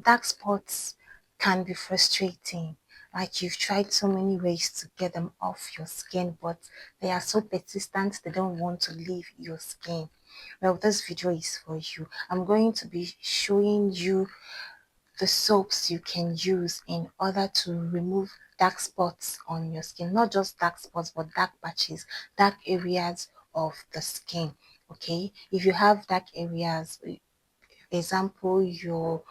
dark spots can be frustrating. Like you've tried so many ways to get them off your skin, but they are so persistent, they don't want to leave your skin. Well, this video is for you. I'm going to be showing you the soaps you can use in order to remove dark spots on your skin. Not just dark spots, but dark patches, dark areas of the skin. Okay, if you have dark areas, example, your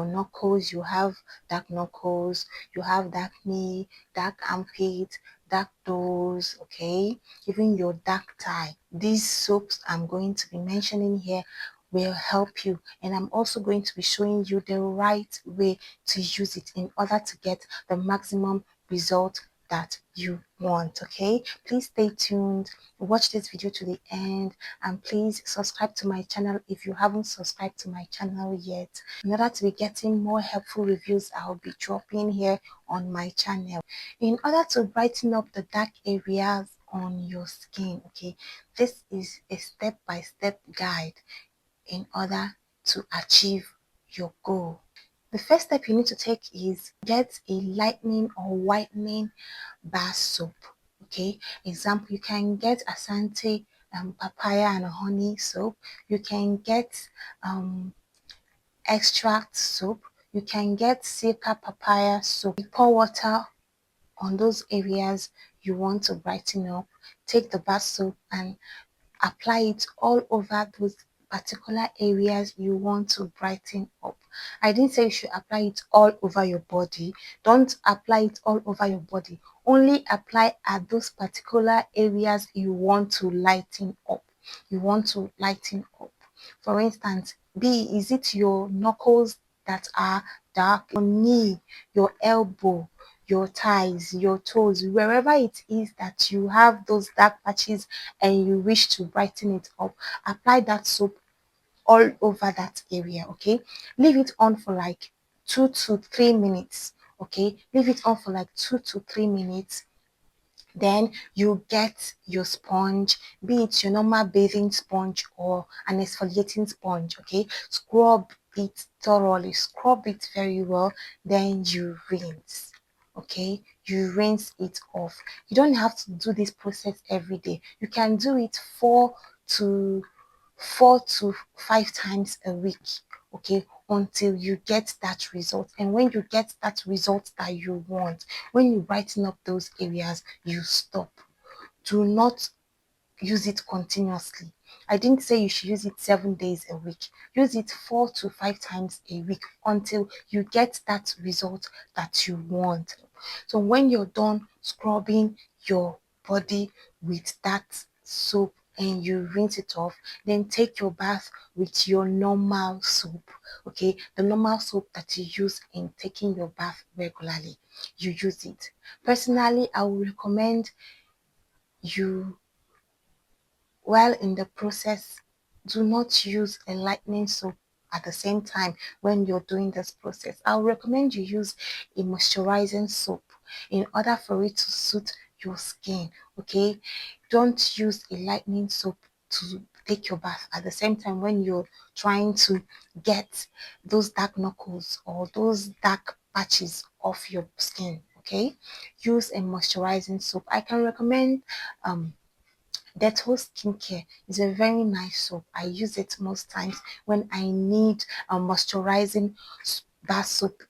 knuckles, you have dark knuckles, you have dark knee, dark armpit, dark toes, okay, even your dark thigh. These soaps I'm going to be mentioning here will help you, and I'm also going to be showing you the right way to use it in order to get the maximum result that you want. Okay, please stay tuned, watch this video to the end, and please subscribe to my channel if you haven't subscribed to my channel yet, in order to be getting more helpful reviews I'll be dropping here on my channel. In order to brighten up the dark areas on your skin, okay, this is a step-by-step guide in order to achieve your goal. The first step you need to take is get a lightening or whitening bar soap. Okay, example, you can get Asante papaya and honey soap. You can get extract soap. You can get Sika papaya soap. You pour water on those areas you want to brighten up. Take the bar soap and apply it all over those particular areas you want to brighten up. I didn't say you should apply it all over your body. Don't apply it all over your body. Only apply at those particular areas you want to lighten up. You want to lighten up. For instance, is it your knuckles that are dark, your knee, your elbow, your thighs, your toes, wherever it is that you have those dark patches and you wish to brighten it up, apply that soap all over that area. Okay, leave it on for like 2 to 3 minutes. Okay, leave it on for like 2 to 3 minutes. Then you get your sponge, be it your normal bathing sponge or an exfoliating sponge. Okay, scrub it thoroughly, scrub it very well, then you rinse. Okay, you rinse it off. You don't have to do this process every day. You can do it to 4 to 5 times a week. Okay, until you get that result. And when you get that result that you want, when you brighten up those areas, you stop. Do not use it continuously. I didn't say you should use it 7 days a week. Use it 4 to 5 times a week until you get that result that you want. So when you're done scrubbing your body with that soap and you rinse it off, then take your bath with your normal soap. Okay, the normal soap that you use in taking your bath regularly, you use it. Personally, I would recommend you, while in the process, do not use a lightening soap at the same time when you're doing this process. I'll recommend you use a moisturizing soap in order for it to suit your skin. Okay, don't use a lightening soap to take your bath at the same time when you're trying to get those dark knuckles or those dark patches off your skin. Okay, use a moisturizing soap. I can recommend Dettol skincare is a very nice soap. I use it most times when I need a moisturizing bath soap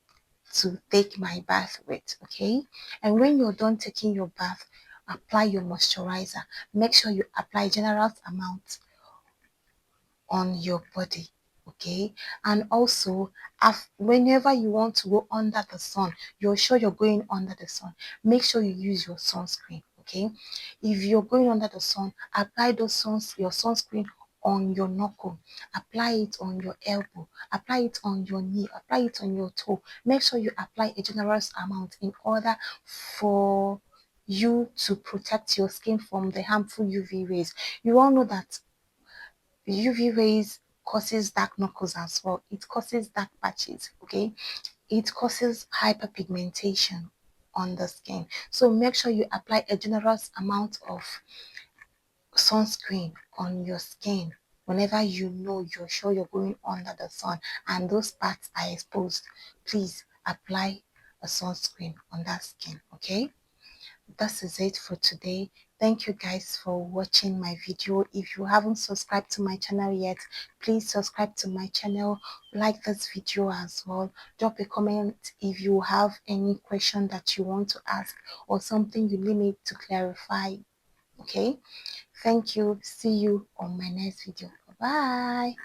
to take my bath with. Okay, and when you're done taking your bath, apply your moisturizer. Make sure you apply generous amount on your body. Okay, and also whenever you want to go under the sun, you're sure you're going under the sun, make sure you use your sunscreen. Okay, if you're going under the sun, apply your sunscreen on your knuckle, apply it on your elbow, apply it on your knee, apply it on your toe. Make sure you apply a generous amount in order for you to protect your skin from the harmful UV rays. You all know that UV rays causes dark knuckles as well. It causes dark patches. Okay, it causes hyperpigmentation on the skin. So make sure you apply a generous amount of sunscreen on your skin. whenever you know you're sure you're going under the sun and those parts are exposed, please apply a sunscreen on that skin. Okay, this is it for today. Thank you guys for watching my video. If you haven't subscribed to my channel yet, please subscribe to my channel, like this video as well, drop a comment if you have any question that you want to ask or something you need me to clarify. Okay, thank you. See you on my next video. Bye.